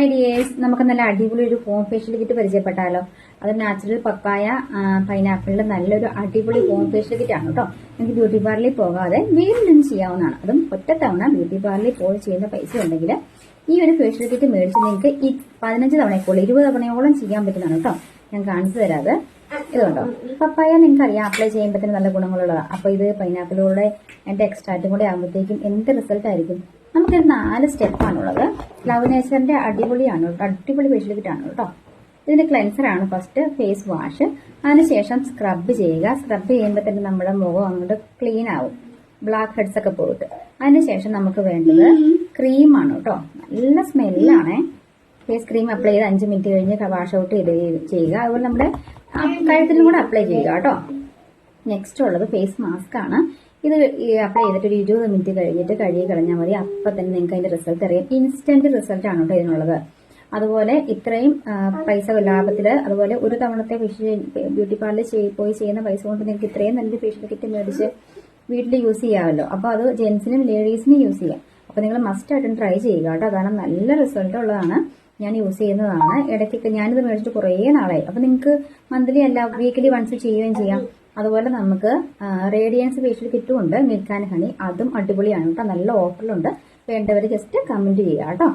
ഐഡിയേഴ്സ് നമുക്ക് നല്ല അടിപൊളി ഒരു ഹോം ഫേഷ്യൽ കിറ്റ് പരിചയപ്പെട്ടാലോ. അത് നാച്ചുറൽ പപ്പായ പൈനാപ്പിളിന്റെ നല്ലൊരു അടിപൊളി ഹോം ഫേഷ്യൽ കിറ്റ് ആണ് കേട്ടോ. നിങ്ങൾക്ക് ബ്യൂട്ടി പാർലറിൽ പോകാതെ വീട്ടിൽ നിന്ന് ചെയ്യാവുന്നതാണ്. അതും ഒറ്റത്തവണ ബ്യൂട്ടി പാർലറിൽ പോയി ചെയ്യുന്ന പൈസ ഉണ്ടെങ്കിൽ ഈ ഒരു ഫേഷ്യൽ കിറ്റ് മേടിച്ച് നിങ്ങൾക്ക് ഈ 15 തവണയൊക്കെ 20 തവണയോളം ചെയ്യാൻ പറ്റുന്നതാണ് കേട്ടോ. ഞാൻ കാണിച്ചു തരാതെ. ഇതുണ്ടോ, പപ്പായ നിങ്ങൾക്ക് അറിയാം അപ്ലൈ ചെയ്യുമ്പോഴത്തേന് നല്ല ഗുണങ്ങളുള്ളതാണ്. അപ്പൊ ഇത് പൈനാപ്പിളിലൂടെ അതിന്റെ എക്സ്ട്രാക്റ്റും കൂടെ ആകുമ്പോഴത്തേക്കും എന്ത് റിസൾട്ട് ആയിരിക്കും. നമുക്കൊരു 4 സ്റ്റെപ്പാണുള്ളത്. ലവ് നേച്ചറിന്റെ അടിപൊളി ഫേഷ്യൽ കിറ്റ് ആണ് കേട്ടോ. ഇതിന്റെ ക്ലെൻസർ ആണ് ഫസ്റ്റ്, ഫേസ് വാഷ്, അതിനുശേഷം സ്ക്രബ് ചെയ്യുക. സ്ക്രബ് ചെയ്യുമ്പോൾ തന്നെ നമ്മുടെ മുഖം അങ്ങോട്ട് ക്ലീൻ ആവും, ബ്ലാക്ക് ഹെഡ്സ് ഒക്കെ പോയിട്ട്. അതിനുശേഷം നമുക്ക് വേണ്ടത് ക്രീമാണ് കേട്ടോ. നല്ല സ്മെല്ലാണേ. ഫേസ് ക്രീം അപ്ലൈ ചെയ്ത് 5 മിനിറ്റ് കഴിഞ്ഞ് വാഷ് ഔട്ട് ചെയ്യുക. അതുപോലെ നമ്മുടെ കഴുത്തിലും കൂടെ അപ്ലൈ ചെയ്യുക കേട്ടോ. നെക്സ്റ്റ് ഉള്ളത് ഫേസ് മാസ്ക് ആണ്. ഇത് അപ്ലൈ ചെയ്തിട്ട് ഒരു 20 മിനിറ്റ് കഴിഞ്ഞിട്ട് കഴുകി കളഞ്ഞാൽ മതി. അപ്പൊ തന്നെ നിങ്ങൾക്ക് അതിന്റെ റിസൾട്ട് അറിയാം. ഇൻസ്റ്റന്റ് റിസൾട്ട് ആണ് കേട്ടോ ഇതിനുള്ളത്. അതുപോലെ ഇത്രയും പൈസ ലാഭത്തില്, അതുപോലെ ഒരു തവണത്തെ ബ്യൂട്ടി പാർലറിൽ പോയി ചെയ്യുന്ന പൈസ കൊണ്ട് നിങ്ങൾക്ക് ഇത്രയും നല്ലൊരു ഫേഷ്യൽ കിറ്റ് മേടിച്ച് വീട്ടിൽ യൂസ് ചെയ്യാമല്ലോ. അപ്പൊ അത് ജെന്റ്സിനും ലേഡീസിനും യൂസ് ചെയ്യാം. അപ്പൊ നിങ്ങൾ മസ്റ്റ് ആയിട്ടും ട്രൈ ചെയ്യുക കേട്ടോ. കാരണം നല്ല റിസൾട്ട് ഉള്ളതാണ്. ഞാൻ യൂസ് ചെയ്യുന്നതാണ്. ഇടയ്ക്കൊക്കെ ഞാനിത് മേടിച്ചിട്ട് കുറേ നാളായി. അപ്പൊ നിങ്ങൾക്ക് മന്ത്ലി അല്ല വീക്കിലി വൺസ് ചെയ്യുകയും ചെയ്യാം. അതുപോലെ നമുക്ക് റേഡിയൻസ് ഫേഷ്യൽ കിറ്റും ഉണ്ട്, മിൽക്ക് ആൻഡ് ഹണി. അതും അടിപൊളിയാണ് കേട്ടോ. നല്ല ഓഫറിലുണ്ട്. വേണ്ടവർ ജസ്റ്റ് കമന്റ് ചെയ്യുക കേട്ടോ.